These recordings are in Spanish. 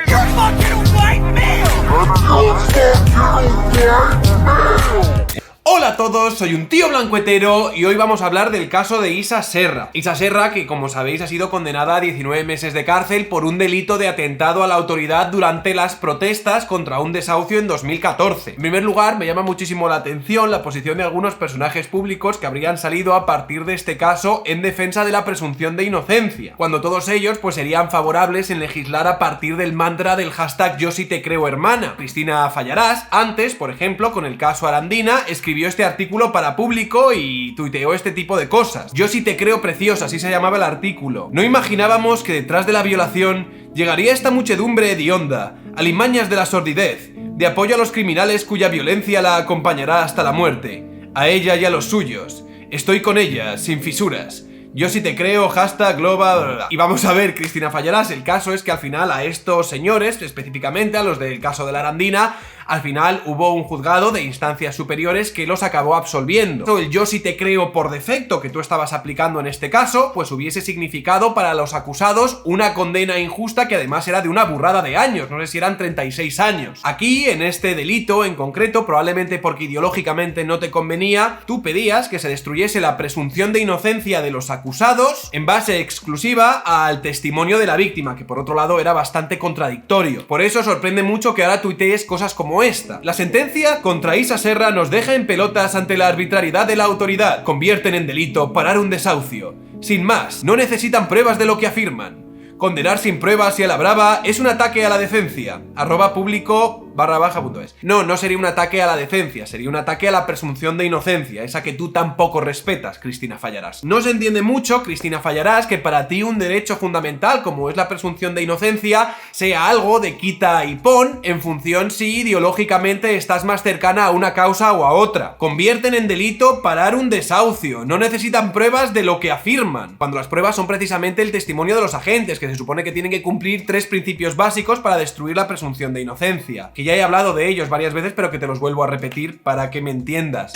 You're fucking white male! Hola a todos, soy un tío blancuetero y hoy vamos a hablar del caso de Isa Serra. Isa Serra, que como sabéis ha sido condenada a 19 meses de cárcel por un delito de atentado a la autoridad durante las protestas contra un desahucio en 2014. En primer lugar, me llama muchísimo la atención la posición de algunos personajes públicos que habrían salido a partir de este caso en defensa de la presunción de inocencia, cuando todos ellos pues serían favorables en legislar a partir del mantra del hashtag Yo sí te creo hermana. Cristina Fallarás, antes, por ejemplo, con el caso Arandina, escribió este artículo para Público y tuiteó este tipo de cosas. Yo sí te creo preciosa, así se llamaba el artículo. No imaginábamos que detrás de la violación llegaría esta muchedumbre hedionda, alimañas de la sordidez, de apoyo a los criminales cuya violencia la acompañará hasta la muerte. A ella y a los suyos. Estoy con ella, sin fisuras. Yo sí te creo, hashtag global. Y vamos a ver, Cristina Fallarás, el caso es que al final a estos señores, específicamente a los del caso de la Arandina, al final hubo un juzgado de instancias superiores que los acabó absolviendo. El yo sí te creo por defecto que tú estabas aplicando en este caso, pues hubiese significado para los acusados una condena injusta que además era de una burrada de años, no sé si eran 36 años. Aquí, en este delito en concreto, probablemente porque ideológicamente no te convenía, tú pedías que se destruyese la presunción de inocencia de los acusados en base exclusiva al testimonio de la víctima, que por otro lado era bastante contradictorio. Por eso sorprende mucho que ahora tuitees cosas como esta. La sentencia contra Isa Serra nos deja en pelotas ante la arbitrariedad de la autoridad. Convierten en delito parar un desahucio. Sin más, no necesitan pruebas de lo que afirman. Condenar sin pruebas y a la brava es un ataque a la decencia. @publico_.es. No sería un ataque a la decencia, sería un ataque a la presunción de inocencia, esa que tú tampoco respetas, Cristina Fallarás. No se entiende mucho, Cristina Fallarás, que para ti un derecho fundamental como es la presunción de inocencia sea algo de quita y pon en función si ideológicamente estás más cercana a una causa o a otra. Convierten en delito parar un desahucio, no necesitan pruebas de lo que afirman, cuando las pruebas son precisamente el testimonio de los agentes, que se supone que tienen que cumplir 3 principios básicos para destruir la presunción de inocencia, que ya he hablado de ellos varias veces, pero que te los vuelvo a repetir para que me entiendas.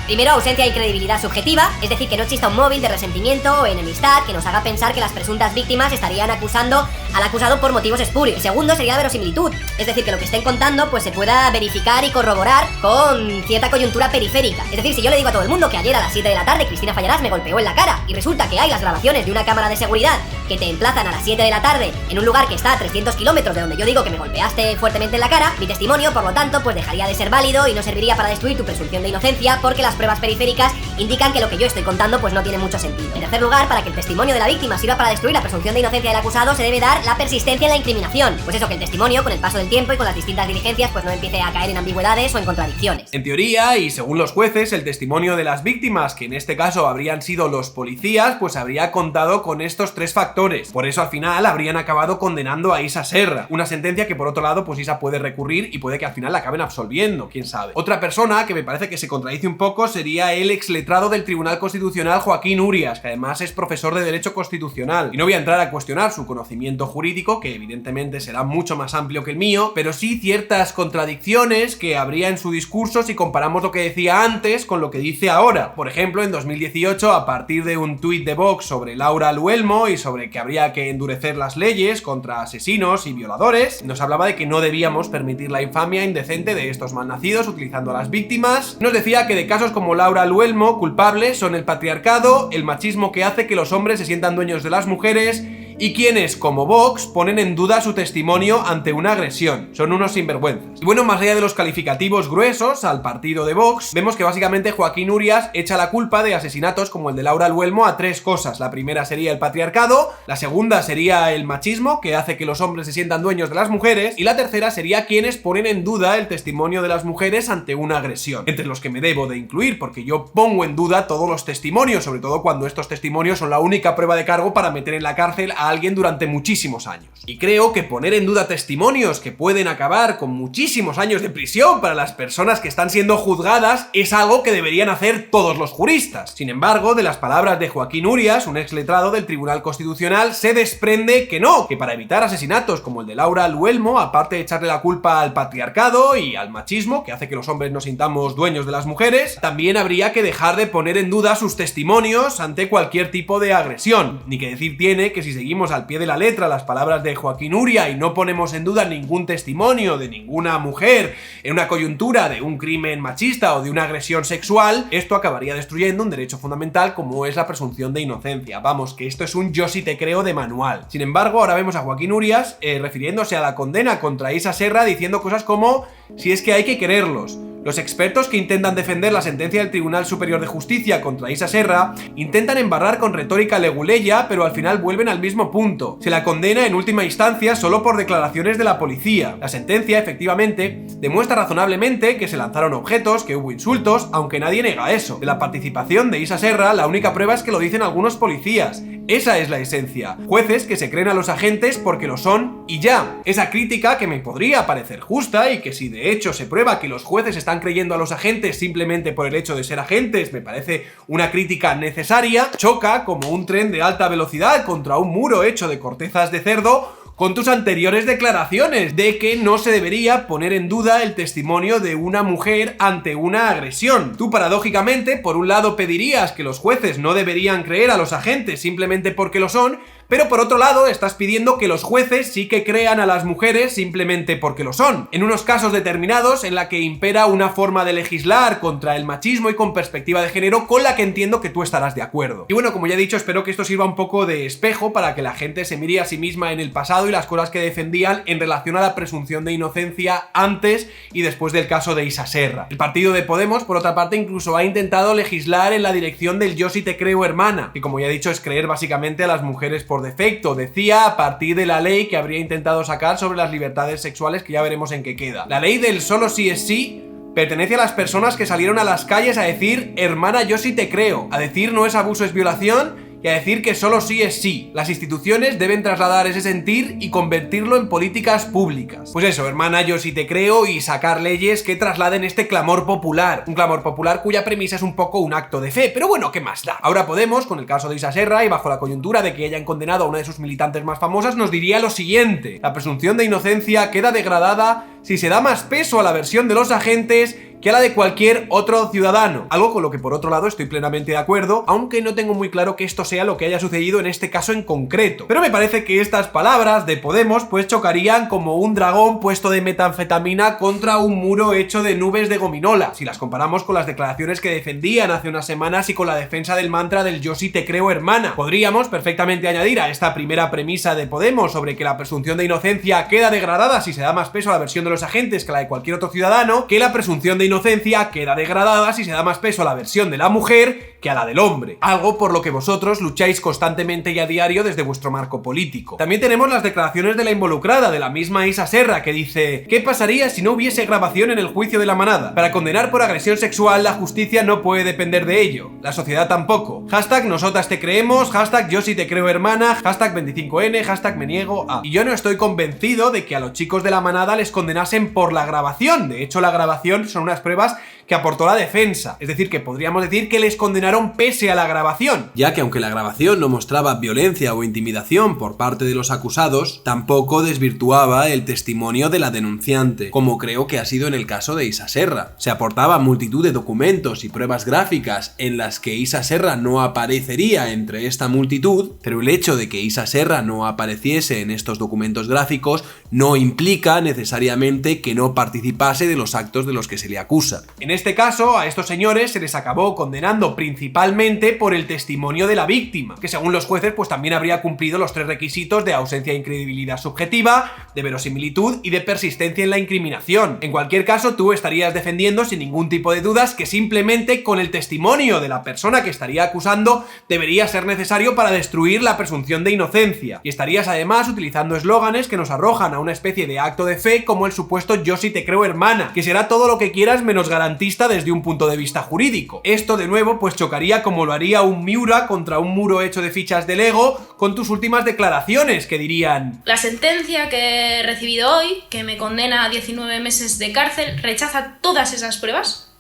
Primero, ausencia de credibilidad subjetiva, es decir, que no exista un móvil de resentimiento o enemistad que nos haga pensar que las presuntas víctimas estarían acusando al acusado por motivos espurios. Y segundo, sería la verosimilitud, es decir, que lo que estén contando pues se pueda verificar y corroborar con cierta coyuntura periférica. Es decir, si yo le digo a todo el mundo que ayer a las 7 de la tarde Cristina Fallarás me golpeó en la cara y resulta que hay las grabaciones de una cámara de seguridad que te emplazan a las 7 de la tarde en un lugar que está a 300 kilómetros de donde yo digo que me golpeaste fuertemente en la cara, mi testimonio, por lo tanto, pues dejaría de ser válido y no serviría para destruir tu presunción de inocencia porque las pruebas periféricas indican que lo que yo estoy contando pues no tiene mucho sentido. En tercer lugar, para que el testimonio de la víctima sirva para destruir la presunción de inocencia del acusado, se debe dar la persistencia en la incriminación. Pues eso, que el testimonio, con el paso del tiempo y con las distintas diligencias, pues no empiece a caer en ambigüedades o en contradicciones. En teoría, y según los jueces, el testimonio de las víctimas, que en este caso habrían sido los policías, pues habría contado con estos 3 factores. Por eso al final habrían acabado condenando a Isa Serra. Una sentencia que por otro lado, pues Isa puede recurrir y puede que al final la acaben absolviendo, quién sabe. Otra persona que me parece que se contradice un poco sería el exletrado del Tribunal Constitucional Joaquín Urias, que además es profesor de Derecho Constitucional. Y no voy a entrar a cuestionar su conocimiento jurídico, que evidentemente será mucho más amplio que el mío, pero sí ciertas contradicciones que habría en su discurso si comparamos lo que decía antes con lo que dice ahora. Por ejemplo, en 2018, a partir de un tuit de Vox sobre Laura Luelmo y sobre que habría que endurecer las leyes contra asesinos y violadores, nos hablaba de que no debíamos permitir la infamia indecente de estos malnacidos utilizando a las víctimas. Nos decía que de casos como Laura Luelmo, culpables son el patriarcado, el machismo que hace que los hombres se sientan dueños de las mujeres y quienes, como Vox, ponen en duda su testimonio ante una agresión. Son unos sinvergüenzas. Y bueno, más allá de los calificativos gruesos al partido de Vox, vemos que básicamente Joaquín Urias echa la culpa de asesinatos como el de Laura Luelmo a 3 cosas. La primera sería el patriarcado, la segunda sería el machismo, que hace que los hombres se sientan dueños de las mujeres, y la tercera sería quienes ponen en duda el testimonio de las mujeres ante una agresión. Entre los que me debo de incluir, porque yo pongo en duda todos los testimonios, sobre todo cuando estos testimonios son la única prueba de cargo para meter en la cárcel a alguien durante muchísimos años. Y creo que poner en duda testimonios que pueden acabar con muchísimos años de prisión para las personas que están siendo juzgadas es algo que deberían hacer todos los juristas. Sin embargo, de las palabras de Joaquín Urías, un exletrado del Tribunal Constitucional, se desprende que no, que para evitar asesinatos como el de Laura Luelmo, aparte de echarle la culpa al patriarcado y al machismo, que hace que los hombres nos sintamos dueños de las mujeres, también habría que dejar de poner en duda sus testimonios ante cualquier tipo de agresión. Ni que decir tiene que si seguimos al pie de la letra las palabras de Joaquín Urías y no ponemos en duda ningún testimonio de ninguna mujer en una coyuntura de un crimen machista o de una agresión sexual, esto acabaría destruyendo un derecho fundamental como es la presunción de inocencia. Vamos, que esto es un yo sí te creo de manual. Sin embargo, ahora vemos a Joaquín Urías refiriéndose a la condena contra Isa Serra diciendo cosas como: si es que hay que quererlos. Los expertos que intentan defender la sentencia del Tribunal Superior de Justicia contra Isa Serra intentan embarrar con retórica leguleya, pero al final vuelven al mismo punto. Se la condena en última instancia solo por declaraciones de la policía. La sentencia, efectivamente, demuestra razonablemente que se lanzaron objetos, que hubo insultos, aunque nadie niega eso. De la participación de Isa Serra, la única prueba es que lo dicen algunos policías. Esa es la esencia. Jueces que se creen a los agentes porque lo son y ya. Esa crítica, que me podría parecer justa y que si de hecho se prueba que los jueces están creyendo a los agentes simplemente por el hecho de ser agentes, me parece una crítica necesaria, choca como un tren de alta velocidad contra un muro hecho de cortezas de cerdo con tus anteriores declaraciones de que no se debería poner en duda el testimonio de una mujer ante una agresión. Tú, paradójicamente, por un lado pedirías que los jueces no deberían creer a los agentes simplemente porque lo son, pero por otro lado estás pidiendo que los jueces sí que crean a las mujeres simplemente porque lo son. En unos casos determinados en la que impera una forma de legislar contra el machismo y con perspectiva de género con la que entiendo que tú estarás de acuerdo. Y bueno, como ya he dicho, espero que esto sirva un poco de espejo para que la gente se mire a sí misma en el pasado y las cosas que defendían en relación a la presunción de inocencia antes y después del caso de Isa Serra. El partido de Podemos, por otra parte, incluso ha intentado legislar en la dirección del yo sí te creo hermana, que como ya he dicho es creer básicamente a las mujeres por defecto, decía, a partir de la ley que habría intentado sacar sobre las libertades sexuales, que ya veremos en qué queda. La ley del solo sí es sí pertenece a las personas que salieron a las calles a decir hermana yo sí te creo, a decir no es abuso es violación y a decir que solo sí es sí. Las instituciones deben trasladar ese sentir y convertirlo en políticas públicas. Pues eso, hermana, yo sí te creo, y sacar leyes que trasladen este clamor popular. Un clamor popular cuya premisa es un poco un acto de fe, pero bueno, ¿qué más da? Ahora Podemos, con el caso de Isa Serra y bajo la coyuntura de que hayan condenado a una de sus militantes más famosas, nos diría lo siguiente: la presunción de inocencia queda degradada si se da más peso a la versión de los agentes que a la de cualquier otro ciudadano. Algo con lo que por otro lado estoy plenamente de acuerdo, aunque no tengo muy claro que esto sea lo que haya sucedido en este caso en concreto. Pero me parece que estas palabras de Podemos pues chocarían como un dragón puesto de metanfetamina contra un muro hecho de nubes de gominola, si las comparamos con las declaraciones que defendían hace unas semanas y con la defensa del mantra del yo sí te creo hermana. Podríamos perfectamente añadir a esta primera premisa de Podemos sobre que la presunción de inocencia queda degradada si se da más peso a la versión de los agentes que a la de cualquier otro ciudadano, que la presunción de inocencia queda degradada si se da más peso a la versión de la mujer que a la del hombre. Algo por lo que vosotros lucháis constantemente y a diario desde vuestro marco político. También tenemos las declaraciones de la involucrada, de la misma Isa Serra, que dice: ¿qué pasaría si no hubiese grabación en el juicio de la manada? Para condenar por agresión sexual, la justicia no puede depender de ello. La sociedad tampoco. Hashtag nosotras te creemos, hashtag yo sí te creo hermana, hashtag 25N, hashtag me niego a. Y yo no estoy convencido de que a los chicos de la manada les condenasen por la grabación. De hecho, la grabación son unas pruebas que aportó la defensa, es decir, que podríamos decir que les condenaron pese a la grabación, ya que aunque la grabación no mostraba violencia o intimidación por parte de los acusados, tampoco desvirtuaba el testimonio de la denunciante, como creo que ha sido en el caso de Isa Serra. Se aportaba multitud de documentos y pruebas gráficas en las que Isa Serra no aparecería entre esta multitud, pero el hecho de que Isa Serra no apareciese en estos documentos gráficos no implica necesariamente que no participase de los actos de los que se le acusa. En este caso, a estos señores se les acabó condenando principalmente por el testimonio de la víctima, que según los jueces pues también habría cumplido los 3 requisitos de ausencia de incredibilidad subjetiva, de verosimilitud y de persistencia en la incriminación. En cualquier caso, tú estarías defendiendo sin ningún tipo de dudas que simplemente con el testimonio de la persona que estaría acusando debería ser necesario para destruir la presunción de inocencia, y estarías además utilizando eslóganes que nos arrojan a una especie de acto de fe como el supuesto yo sí te creo hermana, que será todo lo que quieras menos garantía garantista desde un punto de vista jurídico. Esto de nuevo pues chocaría como lo haría un Miura contra un muro hecho de fichas de Lego con tus últimas declaraciones que dirían: la sentencia que he recibido hoy, que me condena a 19 meses de cárcel, rechaza todas esas pruebas,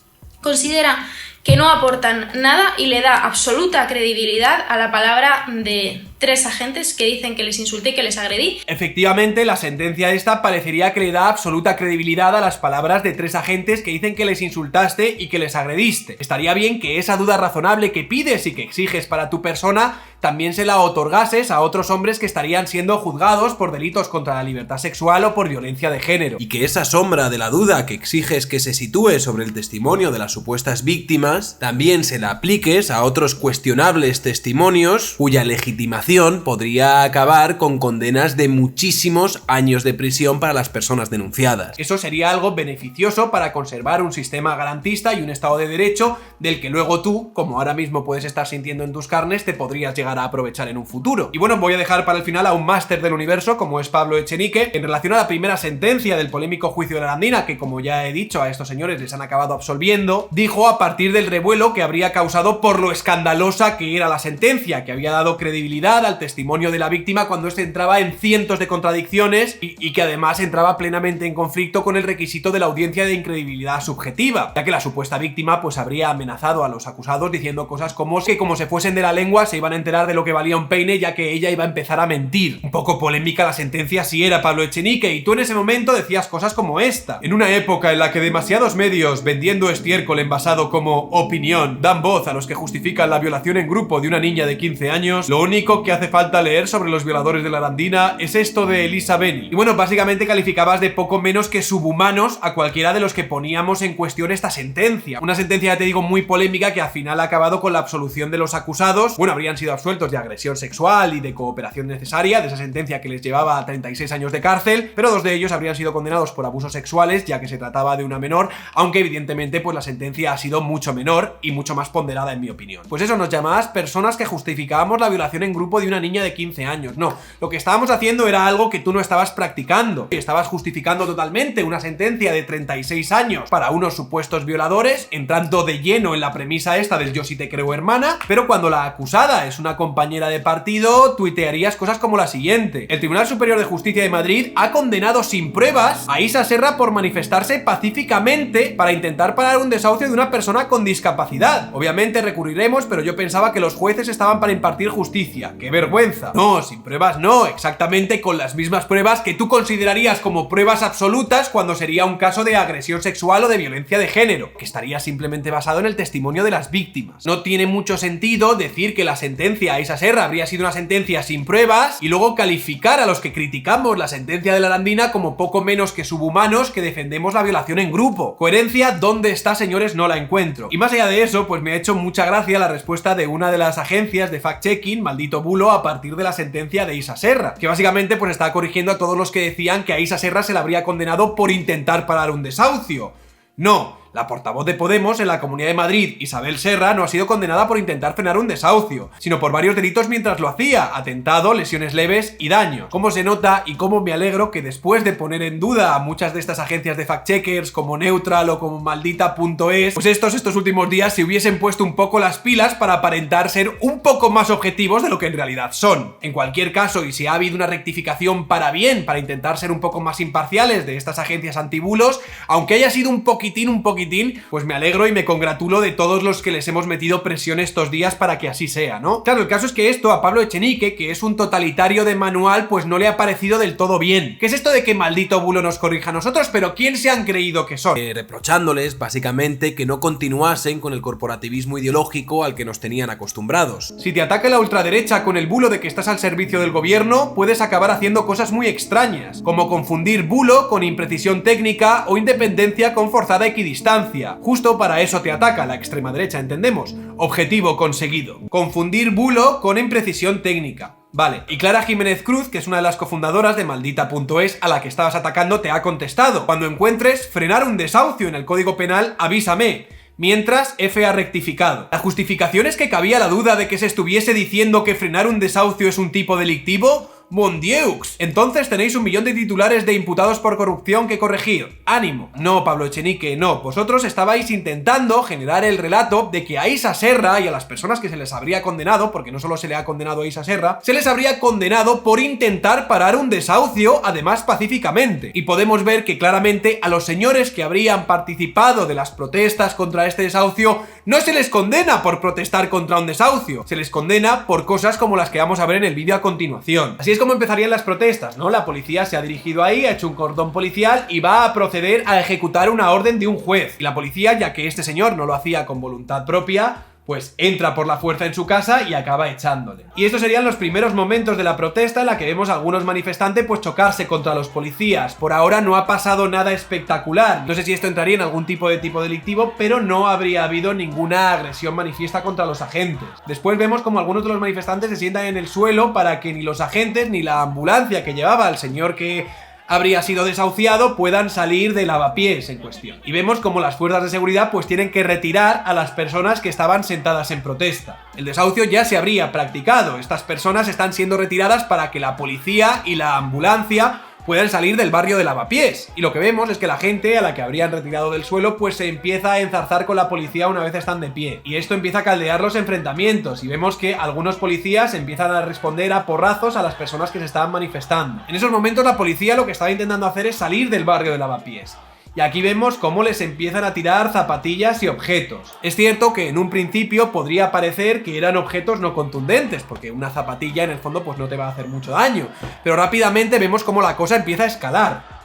considera que no aportan nada y le da absoluta credibilidad a la palabra de 3 agentes que dicen que les insulté y que les agredí. Efectivamente, la sentencia esta parecería que le da absoluta credibilidad a las palabras de 3 agentes que dicen que les insultaste y que les agrediste. Estaría bien que esa duda razonable que pides y que exiges para tu persona también se la otorgases a otros hombres que estarían siendo juzgados por delitos contra la libertad sexual o por violencia de género. Y que esa sombra de la duda que exiges que se sitúe sobre el testimonio de las supuestas víctimas también se la apliques a otros cuestionables testimonios cuya legitimación podría acabar con condenas de muchísimos años de prisión para las personas denunciadas. Eso sería algo beneficioso para conservar un sistema garantista y un estado de derecho del que luego tú, como ahora mismo puedes estar sintiendo en tus carnes, te podrías llegar a aprovechar en un futuro. Y bueno, voy a dejar para el final a un máster del universo como es Pablo Echenique en relación a la primera sentencia del polémico juicio de la Arandina, que como ya he dicho a estos señores les han acabado absolviendo. Dijo a partir del revuelo que habría causado por lo escandalosa que era la sentencia, que había dado credibilidad al testimonio de la víctima cuando este entraba en cientos de contradicciones y que además entraba plenamente en conflicto con el requisito de la audiencia de incredibilidad subjetiva, ya que la supuesta víctima pues habría amenazado a los acusados diciendo cosas como que como se fuesen de la lengua se iban a enterar de lo que valía un peine, ya que ella iba a empezar a mentir. Un poco polémica la sentencia si era, Pablo Echenique, y tú en ese momento decías cosas como esta: en una época en la que demasiados medios vendiendo estiércol envasado como opinión dan voz a los que justifican la violación en grupo de una niña de 15 años, lo único que hace falta leer sobre los violadores de la Arandina es esto de Elisa Beni. Y bueno, básicamente calificabas de poco menos que subhumanos a cualquiera de los que poníamos en cuestión esta sentencia. Una sentencia, ya te digo, muy polémica que al final ha acabado con la absolución de los acusados. Bueno, habrían sido absueltos de agresión sexual y de cooperación necesaria, de esa sentencia que les llevaba a 36 años de cárcel, pero 2 de ellos habrían sido condenados por abusos sexuales, ya que se trataba de una menor, aunque evidentemente pues la sentencia ha sido mucho menor y mucho más ponderada en mi opinión. Pues eso, nos llamabas personas que justificábamos la violación en grupo de una niña de 15 años. No, lo que estábamos haciendo era algo que tú no estabas practicando. Estabas justificando totalmente una sentencia de 36 años para unos supuestos violadores, entrando de lleno en la premisa esta del yo sí te creo hermana, pero cuando la acusada es una compañera de partido, tuitearías cosas como la siguiente: el Tribunal Superior de Justicia de Madrid ha condenado sin pruebas a Isa Serra por manifestarse pacíficamente para intentar parar un desahucio de una persona con discapacidad. Obviamente recurriremos, pero yo pensaba que los jueces estaban para impartir justicia. ¡Qué vergüenza! No, sin pruebas no, exactamente con las mismas pruebas que tú considerarías como pruebas absolutas cuando sería un caso de agresión sexual o de violencia de género, que estaría simplemente basado en el testimonio de las víctimas. No tiene mucho sentido decir que la sentencia a Isa Serra habría sido una sentencia sin pruebas y luego calificar a los que criticamos la sentencia de la Arandina como poco menos que subhumanos que defendemos la violación en grupo. Coherencia, ¿dónde está, señores? No la encuentro. Y más allá de eso, pues me ha hecho mucha gracia la respuesta de una de las agencias de fact-checking, maldito bulo, a partir de la sentencia de Isa Serra, que básicamente pues está corrigiendo a todos los que decían que a Isa Serra se la habría condenado por intentar parar un desahucio. No, la portavoz de Podemos en la Comunidad de Madrid, Isabel Serra, no ha sido condenada por intentar frenar un desahucio, sino por varios delitos mientras lo hacía: atentado, lesiones leves y daños. Cómo se nota y cómo me alegro que después de poner en duda a muchas de estas agencias de fact-checkers como Neutral o como Maldita.es, pues estos últimos días se hubiesen puesto un poco las pilas para aparentar ser un poco más objetivos de lo que en realidad son. En cualquier caso, y si ha habido una rectificación para bien, para intentar ser un poco más imparciales de estas agencias antibulos, aunque haya sido un poquitín, pues me alegro y me congratulo de todos los que les hemos metido presión estos días para que así sea, ¿no? Claro, el caso es que esto a Pablo Echenique, que es un totalitario de manual, pues no le ha parecido del todo bien. ¿Qué es esto de que maldito bulo nos corrija a nosotros? Pero ¿quién se han creído que son? Reprochándoles, básicamente, que no continuasen con el corporativismo ideológico al que nos tenían acostumbrados. Si te ataca la ultraderecha con el bulo de que estás al servicio del gobierno, puedes acabar haciendo cosas muy extrañas, como confundir bulo con imprecisión técnica o independencia con forzada equidistancia. Justo para eso te ataca la extrema derecha, entendemos. Objetivo conseguido: confundir bulo con imprecisión técnica. Vale, y Clara Jiménez Cruz, que es una de las cofundadoras de Maldita.es, a la que estabas atacando, te ha contestado: cuando encuentres frenar un desahucio en el Código Penal, avísame. Mientras, F ha rectificado. La justificación es que cabía la duda de que se estuviese diciendo que frenar un desahucio es un tipo delictivo. Mon Dieux. Entonces tenéis 1 millón de titulares de imputados por corrupción que corregir. ¡Ánimo! No, Pablo Echenique, no. Vosotros estabais intentando generar el relato de que a Isa Serra y a las personas que se les habría condenado, porque no solo se le ha condenado a Isa Serra, se les habría condenado por intentar parar un desahucio, además pacíficamente. Y podemos ver que claramente a los señores que habrían participado de las protestas contra este desahucio no se les condena por protestar contra un desahucio, se les condena por cosas como las que vamos a ver en el vídeo a continuación. Así es como empezarían las protestas, ¿no? La policía se ha dirigido ahí, ha hecho un cordón policial y va a proceder a ejecutar una orden de un juez. Y la policía, ya que este señor no lo hacía con voluntad propia, pues entra por la fuerza en su casa y acaba echándole. Y estos serían los primeros momentos de la protesta en la que vemos a algunos manifestantes pues chocarse contra los policías. Por ahora no ha pasado nada espectacular. No sé si esto entraría en algún tipo delictivo, pero no habría habido ninguna agresión manifiesta contra los agentes. Después vemos como algunos de los manifestantes se sientan en el suelo para que ni los agentes ni la ambulancia que llevaba al señor que habría sido desahuciado puedan salir del lavapiés en cuestión. Y vemos como las fuerzas de seguridad pues tienen que retirar a las personas que estaban sentadas en protesta. El desahucio ya se habría practicado. Estas personas están siendo retiradas para que la policía y la ambulancia puedan salir del barrio de Lavapiés. Y lo que vemos es que la gente a la que habrían retirado del suelo pues se empieza a enzarzar con la policía una vez están de pie. Y esto empieza a caldear los enfrentamientos y vemos que algunos policías empiezan a responder a porrazos a las personas que se estaban manifestando. En esos momentos la policía lo que estaba intentando hacer es salir del barrio de Lavapiés. Y aquí vemos cómo les empiezan a tirar zapatillas y objetos. Es cierto que en un principio podría parecer que eran objetos no contundentes, porque una zapatilla en el fondo pues no te va a hacer mucho daño. Pero rápidamente vemos cómo la cosa empieza a escalar.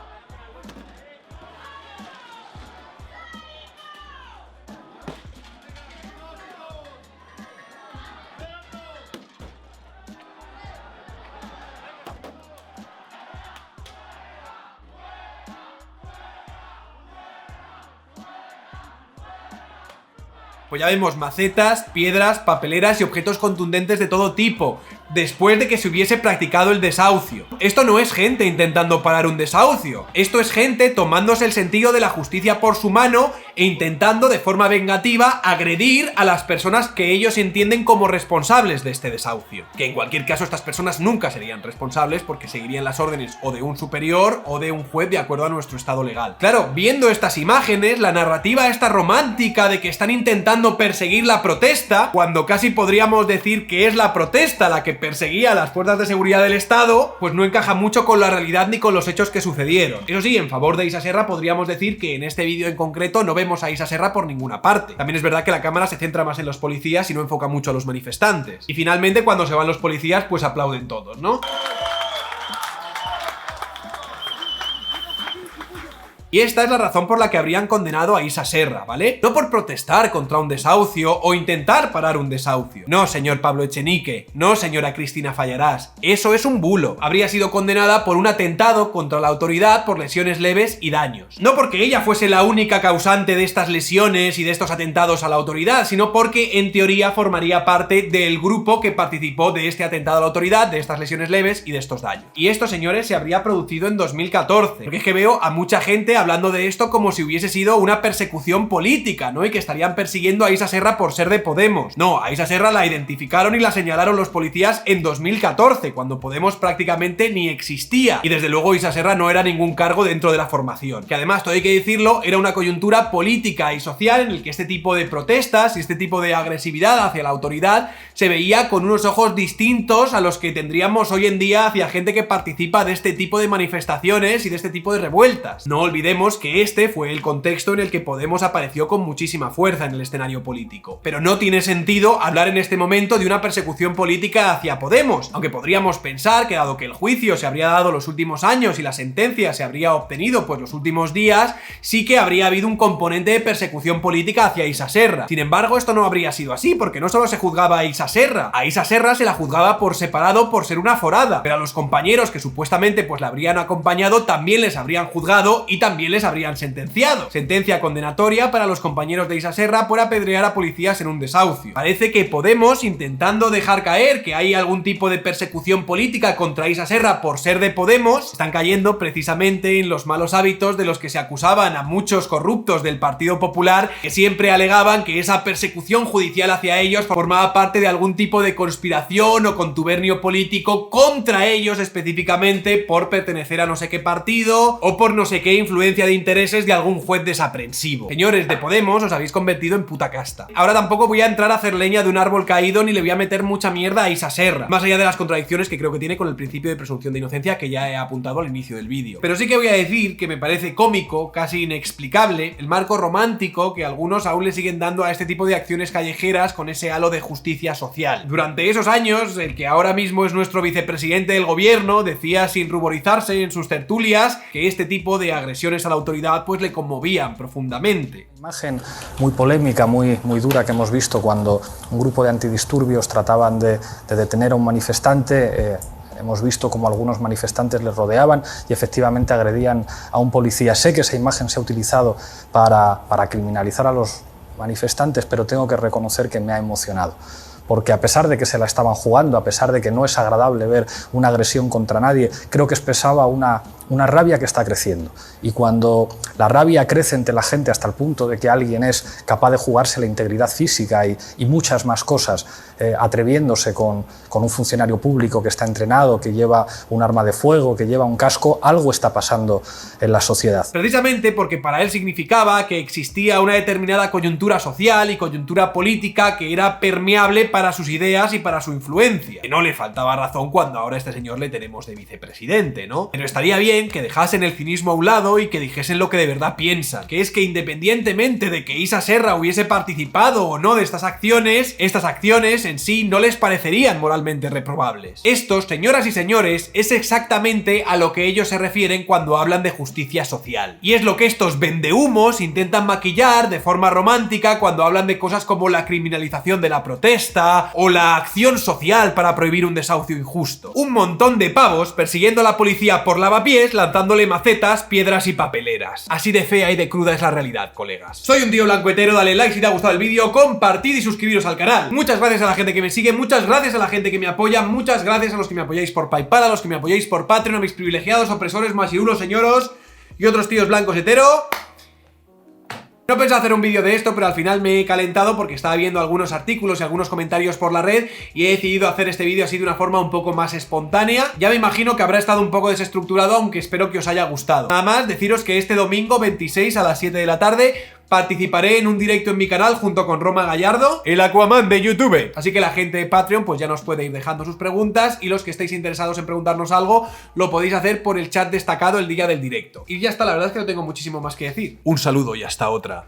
Pues ya vemos macetas, piedras, papeleras y objetos contundentes de todo tipo, después de que se hubiese practicado el desahucio. Esto no es gente intentando parar un desahucio, esto es gente tomándose el sentido de la justicia por su mano e intentando de forma vengativa agredir a las personas que ellos entienden como responsables de este desahucio. Que en cualquier caso estas personas nunca serían responsables porque seguirían las órdenes o de un superior o de un juez de acuerdo a nuestro estado legal. Claro, viendo estas imágenes, la narrativa esta romántica de que están intentando perseguir la protesta, cuando casi podríamos decir que es la protesta la que perseguía a las fuerzas de seguridad del Estado, pues no encaja mucho con la realidad ni con los hechos que sucedieron. Eso sí, en favor de Isa Serra podríamos decir que en este vídeo en concreto no vemos a Isa Serra por ninguna parte. También es verdad que la cámara se centra más en los policías y no enfoca mucho a los manifestantes. Y finalmente cuando se van los policías pues aplauden todos, ¿no? Y esta es la razón por la que habrían condenado a Isa Serra, ¿vale? No por protestar contra un desahucio o intentar parar un desahucio. No, señor Pablo Echenique. No, señora Cristina Fallarás. Eso es un bulo. Habría sido condenada por un atentado contra la autoridad por lesiones leves y daños. No porque ella fuese la única causante de estas lesiones y de estos atentados a la autoridad, sino porque en teoría formaría parte del grupo que participó de este atentado a la autoridad, de estas lesiones leves y de estos daños. Y esto, señores, se habría producido en 2014. Porque es que veo a mucha gente hablando de esto como si hubiese sido una persecución política, ¿no? Y que estarían persiguiendo a Isa Serra por ser de Podemos. No, a Isa Serra la identificaron y la señalaron los policías en 2014, cuando Podemos prácticamente ni existía. Y desde luego Isa Serra no era ningún cargo dentro de la formación. Que además, todo hay que decirlo, era una coyuntura política y social en el que este tipo de protestas y este tipo de agresividad hacia la autoridad se veía con unos ojos distintos a los que tendríamos hoy en día hacia gente que participa de este tipo de manifestaciones y de este tipo de revueltas. No olvidemos que este fue el contexto en el que Podemos apareció con muchísima fuerza en el escenario político. Pero no tiene sentido hablar en este momento de una persecución política hacia Podemos, aunque podríamos pensar que dado que el juicio se habría dado los últimos años y la sentencia se habría obtenido pues los últimos días, sí que habría habido un componente de persecución política hacia Isa Serra. Sin embargo, esto no habría sido así, porque no solo se juzgaba a Isa Serra se la juzgaba por separado por ser una forada, pero a los compañeros que supuestamente pues la habrían acompañado también les habrían juzgado y también también les habrían sentenciado. Sentencia condenatoria para los compañeros de Isa Serra por apedrear a policías en un desahucio. Parece que Podemos, intentando dejar caer que hay algún tipo de persecución política contra Isa Serra por ser de Podemos, están cayendo precisamente en los malos hábitos de los que se acusaban a muchos corruptos del Partido Popular, que siempre alegaban que esa persecución judicial hacia ellos formaba parte de algún tipo de conspiración o contubernio político contra ellos específicamente por pertenecer a no sé qué partido o por no sé qué influencia de intereses de algún juez desaprensivo. Señores de Podemos, os habéis convertido en puta casta. Ahora tampoco voy a entrar a hacer leña de un árbol caído ni le voy a meter mucha mierda a Isa Serra, más allá de las contradicciones que creo que tiene con el principio de presunción de inocencia que ya he apuntado al inicio del vídeo. Pero sí que voy a decir que me parece cómico, casi inexplicable, el marco romántico que algunos aún le siguen dando a este tipo de acciones callejeras con ese halo de justicia social. Durante esos años, el que ahora mismo es nuestro vicepresidente del gobierno decía sin ruborizarse en sus tertulias que este tipo de agresiones a la autoridad pues le conmovían profundamente. Imagen muy polémica, muy dura que hemos visto cuando un grupo de antidisturbios trataban de detener a un manifestante. Hemos visto cómo algunos manifestantes les rodeaban y efectivamente agredían a un policía. Sé que esa imagen se ha utilizado para criminalizar a los manifestantes, pero tengo que reconocer que me ha emocionado. Porque a pesar de que se la estaban jugando, a pesar de que no es agradable ver una agresión contra nadie, creo que expresaba una rabia que está creciendo. Y cuando la rabia crece entre la gente hasta el punto de que alguien es capaz de jugarse la integridad física y muchas más cosas, atreviéndose con un funcionario público que está entrenado, que lleva un arma de fuego, que lleva un casco, algo está pasando en la sociedad. Precisamente porque para él significaba que existía una determinada coyuntura social y coyuntura política que era permeable para sus ideas y para su influencia. Que no le faltaba razón cuando ahora a este señor le tenemos de vicepresidente, ¿no? Pero estaría bien que dejasen el cinismo a un lado y que dijesen lo que de verdad piensan, que es que independientemente de que Isa Serra hubiese participado o no de estas acciones en sí no les parecerían moralmente reprobables. Estos, señoras y señores, es exactamente a lo que ellos se refieren cuando hablan de justicia social. Y es lo que estos vendehumos intentan maquillar de forma romántica cuando hablan de cosas como la criminalización de la protesta o la acción social para prohibir un desahucio injusto. Un montón de pavos persiguiendo a la policía por lavapiés, lanzándole macetas, piedras y papeleras. Así de fea y de cruda es la realidad, colegas. Soy un tío blanco hetero, dale like si te ha gustado el vídeo, compartid y suscribiros al canal. Muchas gracias a la gente que me sigue, muchas gracias a la gente que me apoya, muchas gracias a los que me apoyáis por PayPal, a los que me apoyáis por Patreon, a mis privilegiados, opresores, masiulos, señoros y otros tíos blancos hetero. No pensé hacer un vídeo de esto, pero al final me he calentado porque estaba viendo algunos artículos y algunos comentarios por la red y he decidido hacer este vídeo así de una forma un poco más espontánea. Ya me imagino que habrá estado un poco desestructurado, aunque espero que os haya gustado. Nada más deciros que este domingo 26 a las 7 de la tarde participaré en un directo en mi canal junto con Roma Gallardo, el Aquaman de YouTube. Así que la gente de Patreon pues ya nos puede ir dejando sus preguntas y los que estéis interesados en preguntarnos algo lo podéis hacer por el chat destacado el día del directo. Y ya está, la verdad es que no tengo muchísimo más que decir. Un saludo y hasta otra.